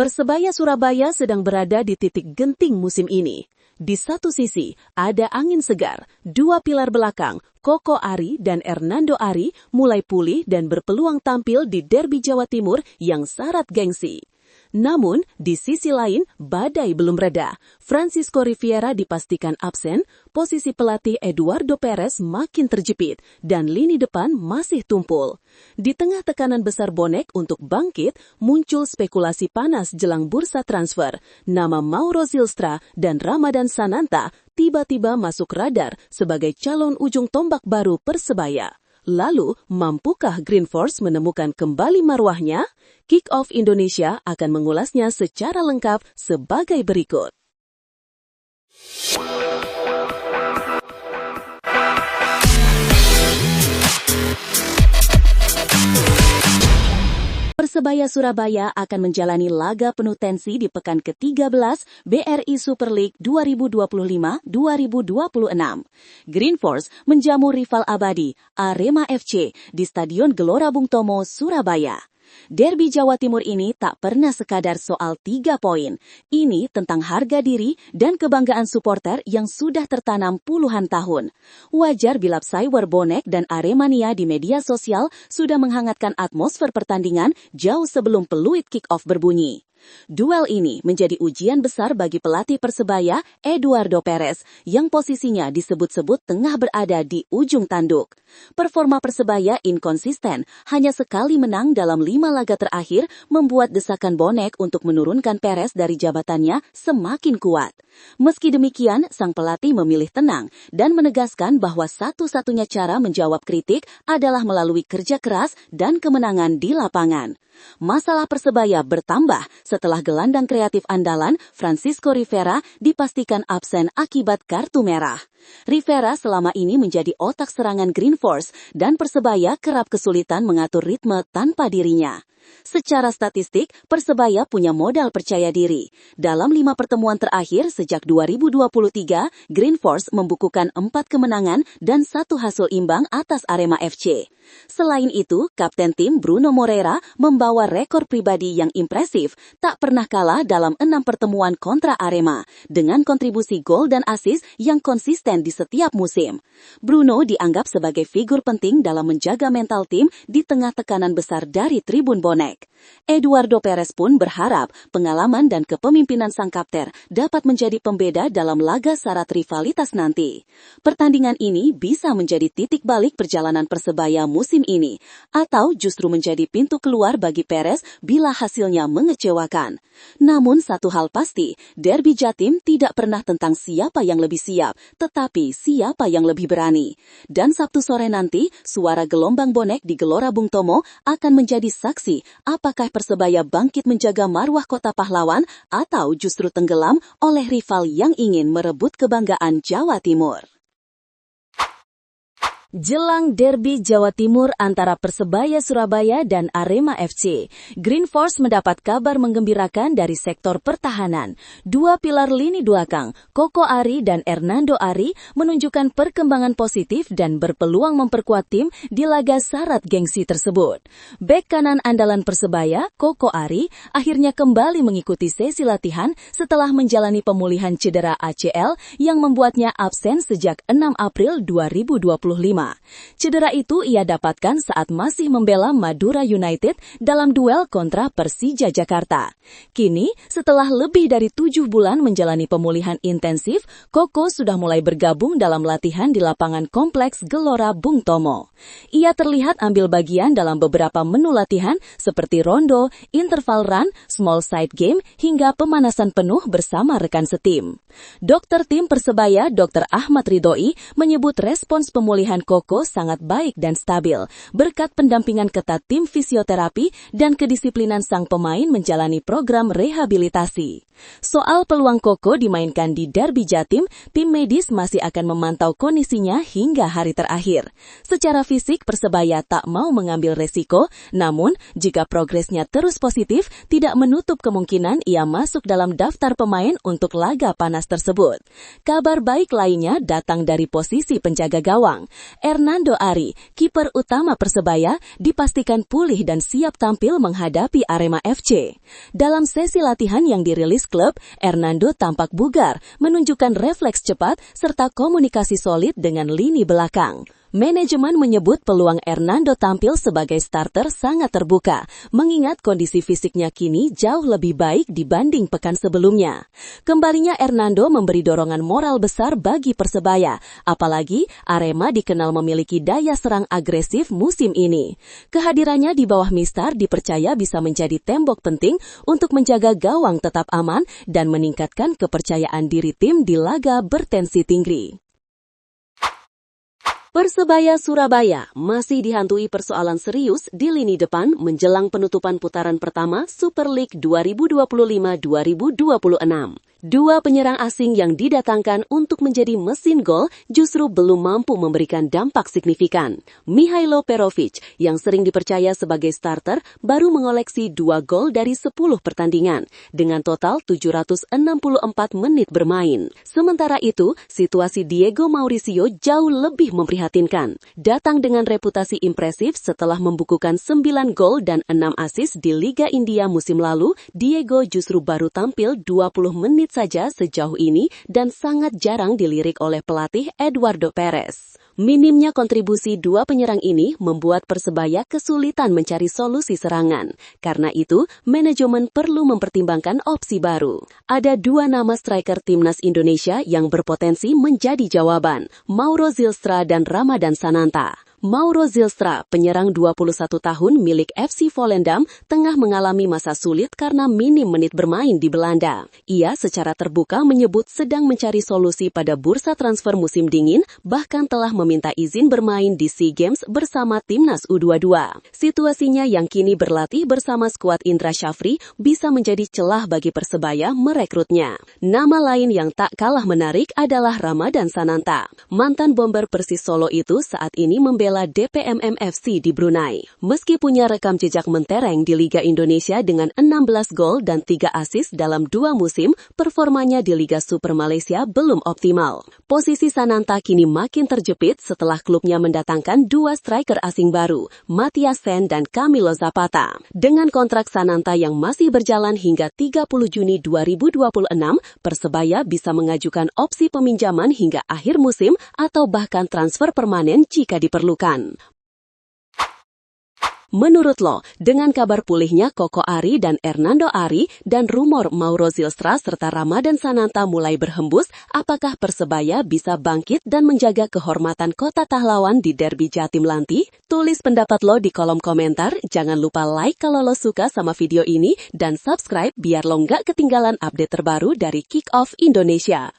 Persebaya Surabaya sedang berada di titik genting musim ini. Di satu sisi, ada angin segar. Dua pilar belakang, Koko Ari dan Hernando Ari, mulai pulih dan berpeluang tampil di derby Jawa Timur yang syarat gengsi. Namun, di sisi lain, badai belum reda. Francisco Riviera dipastikan absen, posisi pelatih Eduardo Perez makin terjepit, dan lini depan masih tumpul. Di tengah tekanan besar bonek untuk bangkit, muncul spekulasi panas jelang bursa transfer. Nama Mauro Zylstra dan Ramadan Sananta tiba-tiba masuk radar sebagai calon ujung tombak baru Persebaya. Lalu, mampukah Green Force menemukan kembali marwahnya? Kick-Off Indonesia akan mengulasnya secara lengkap sebagai berikut. Persebaya Surabaya akan menjalani laga penuh tensi di pekan ke-13 BRI Super League 2025-2026. Green Force menjamu rival abadi Arema FC di Stadion Gelora Bung Tomo, Surabaya. Derby Jawa Timur ini tak pernah sekadar soal 3 poin. Ini tentang harga diri dan kebanggaan supporter yang sudah tertanam puluhan tahun. Wajar bila cyber bonek dan Aremania di media sosial sudah menghangatkan atmosfer pertandingan jauh sebelum peluit kick-off berbunyi. Duel ini menjadi ujian besar bagi pelatih Persebaya, Eduardo Perez, yang posisinya disebut-sebut tengah berada di ujung tanduk. Performa Persebaya inkonsisten, hanya sekali menang dalam 5 laga terakhir membuat desakan bonek untuk menurunkan Perez dari jabatannya semakin kuat. Meski demikian, sang pelatih memilih tenang dan menegaskan bahwa satu-satunya cara menjawab kritik adalah melalui kerja keras dan kemenangan di lapangan. Masalah Persebaya bertambah setelah gelandang kreatif andalan Francisco Riviera dipastikan absen akibat kartu merah. Riviera selama ini menjadi otak serangan Green Force dan Persebaya kerap kesulitan mengatur ritme tanpa dirinya. Secara statistik, Persebaya punya modal percaya diri. Dalam 5 pertemuan terakhir sejak 2023, Green Force membukukan 4 kemenangan dan 1 hasil imbang atas Arema FC. Selain itu, kapten tim Bruno Moreira membawa rekor pribadi yang impresif, tak pernah kalah dalam 6 pertemuan kontra Arema, dengan kontribusi gol dan assist yang konsisten di setiap musim. Bruno dianggap sebagai figur penting dalam menjaga mental tim di tengah tekanan besar dari tribun bonek. Eduardo Perez pun berharap pengalaman dan kepemimpinan sang kapten dapat menjadi pembeda dalam laga syarat rivalitas nanti. Pertandingan ini bisa menjadi titik balik perjalanan Persebaya musim ini, atau justru menjadi pintu keluar bagi Perez bila hasilnya mengecewakan. Namun satu hal pasti, derby Jatim tidak pernah tentang siapa yang lebih siap, tetapi siapa yang lebih berani. Dan Sabtu sore nanti, suara gelombang bonek di Gelora Bung Tomo akan menjadi saksi apakah Persebaya bangkit menjaga marwah kota pahlawan atau justru tenggelam oleh rival yang ingin merebut kebanggaan Jawa Timur. Jelang derby Jawa Timur antara Persebaya Surabaya dan Arema FC, Green Force mendapat kabar menggembirakan dari sektor pertahanan. 2 pilar lini belakang, Koko Ari dan Hernando Ari, menunjukkan perkembangan positif dan berpeluang memperkuat tim di laga syarat gengsi tersebut. Bek kanan andalan Persebaya, Koko Ari, akhirnya kembali mengikuti sesi latihan setelah menjalani pemulihan cedera ACL yang membuatnya absen sejak 6 April 2025. Cedera itu ia dapatkan saat masih membela Madura United dalam duel kontra Persija Jakarta. Kini, setelah lebih dari 7 bulan menjalani pemulihan intensif, Koko sudah mulai bergabung dalam latihan di lapangan kompleks Gelora Bung Tomo. Ia terlihat ambil bagian dalam beberapa menu latihan seperti rondo, interval run, small side game, hingga pemanasan penuh bersama rekan setim. Dokter tim Persebaya Dr. Ahmad Ridhoi menyebut respons pemulihan Koko sangat baik dan stabil, berkat pendampingan ketat tim fisioterapi dan kedisiplinan sang pemain menjalani program rehabilitasi. Soal peluang Koko dimainkan di Derby Jatim, tim medis masih akan memantau kondisinya hingga hari terakhir. Secara fisik, Persebaya tak mau mengambil resiko, namun jika progresnya terus positif, tidak menutup kemungkinan ia masuk dalam daftar pemain untuk laga panas tersebut. Kabar baik lainnya datang dari posisi penjaga gawang. Hernando Ari, kiper utama Persebaya, dipastikan pulih dan siap tampil menghadapi Arema FC. Dalam sesi latihan yang dirilis klub, Hernando tampak bugar, menunjukkan refleks cepat serta komunikasi solid dengan lini belakang. Manajemen menyebut peluang Hernando tampil sebagai starter sangat terbuka, mengingat kondisi fisiknya kini jauh lebih baik dibanding pekan sebelumnya. Kembalinya Hernando memberi dorongan moral besar bagi Persebaya, apalagi Arema dikenal memiliki daya serang agresif musim ini. Kehadirannya di bawah Mistar dipercaya bisa menjadi tembok penting untuk menjaga gawang tetap aman dan meningkatkan kepercayaan diri tim di laga bertensi tinggi. Persebaya Surabaya masih dihantui persoalan serius di lini depan menjelang penutupan putaran pertama Super League 2025-2026. Dua penyerang asing yang didatangkan untuk menjadi mesin gol justru belum mampu memberikan dampak signifikan. Mihailo Perovic, yang sering dipercaya sebagai starter, baru mengoleksi 2 gol dari 10 pertandingan, dengan total 764 menit bermain. Sementara itu, situasi Diego Mauricio jauh lebih memprihatinkan. Datang dengan reputasi impresif setelah membukukan 9 gol dan 6 assist di Liga India musim lalu, Diego justru baru tampil 20 menit saja sejauh ini dan sangat jarang dilirik oleh pelatih Eduardo Perez. Minimnya kontribusi dua penyerang ini membuat Persebaya kesulitan mencari solusi serangan. Karena itu, manajemen perlu mempertimbangkan opsi baru. Ada 2 nama striker timnas Indonesia yang berpotensi menjadi jawaban, Mauro Zylstra dan Ramadan Sananta. Mauro Zylstra, penyerang 21 tahun milik FC Volendam, tengah mengalami masa sulit karena minim menit bermain di Belanda. Ia secara terbuka menyebut sedang mencari solusi pada bursa transfer musim dingin, bahkan telah meminta izin bermain di SEA Games bersama timnas U22. Situasinya yang kini berlatih bersama skuad Indra Syafri bisa menjadi celah bagi Persebaya merekrutnya. Nama lain yang tak kalah menarik adalah Ramadan Sananta. Mantan bomber Persis Solo itu saat ini membela DPMM FC di Brunei. Meski punya rekam jejak mentereng di Liga Indonesia dengan 16 gol dan 3 assist dalam 2 musim, performanya di Liga Super Malaysia belum optimal. Posisi Sananta kini makin terjepit setelah klubnya mendatangkan 2 striker asing baru, Matias Sen dan Camilo Zapata. Dengan kontrak Sananta yang masih berjalan hingga 30 Juni 2026, Persebaya bisa mengajukan opsi peminjaman hingga akhir musim atau bahkan transfer permanen jika diperlukan. Menurut lo, dengan kabar pulihnya Koko Ari dan Hernando Ari dan rumor Mauro Zylstra serta Ramadan Sananta mulai berhembus, apakah Persebaya bisa bangkit dan menjaga kehormatan kota pahlawan di Derby Jatim nanti? Tulis pendapat lo di kolom komentar, jangan lupa like kalau lo suka sama video ini, dan subscribe biar lo nggak ketinggalan update terbaru dari Kick Off Indonesia.